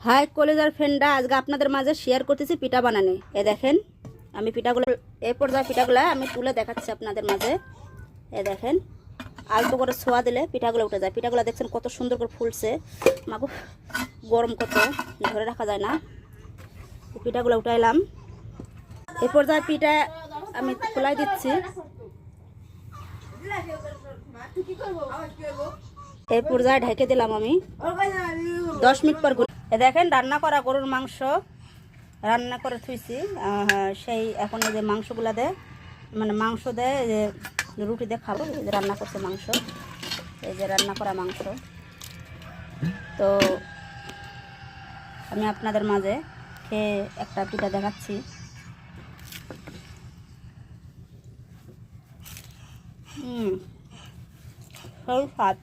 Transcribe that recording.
High কলেজার ফ্রেন্ডরা, আজকে আপনাদের মাঝে শেয়ার করতেছি পিঠা বানানো। এ দেখেন আমি পিঠাগুলো এই পর্যায়ে পিঠাগুলো আমি তুলে দেখাচ্ছি আপনাদের মাঝে। এ দেখেন আলতো করে ছোঁয়া দিলে পিঠাগুলো উঠে যায়। পিঠাগুলো দেখছেন কত সুন্দর করে ফুলছে। মাগো গরম কত, ধরে রাখা যায় না। পিঠাগুলো উঠাইলাম। এই পর্যায়ে পিঠা আমি খোলাই দিচ্ছি। এই পর্যায়ে ঢেকে দিলাম আমি 10 মিনিট পর। দেখেন রান্না করা গরুর মাংস রান্না করে থুইছি। সেই এখন এই যে মাংসগুলা দেয়, মানে মাংস দেয় যে রুটি দিয়ে খাবো। এই যে রান্না করছে মাংস, এই যে রান্না করা মাংস। তো আমি আপনাদের মাঝে খেয়ে একটা পিঠা দেখাচ্ছি। সেই স্বাদ।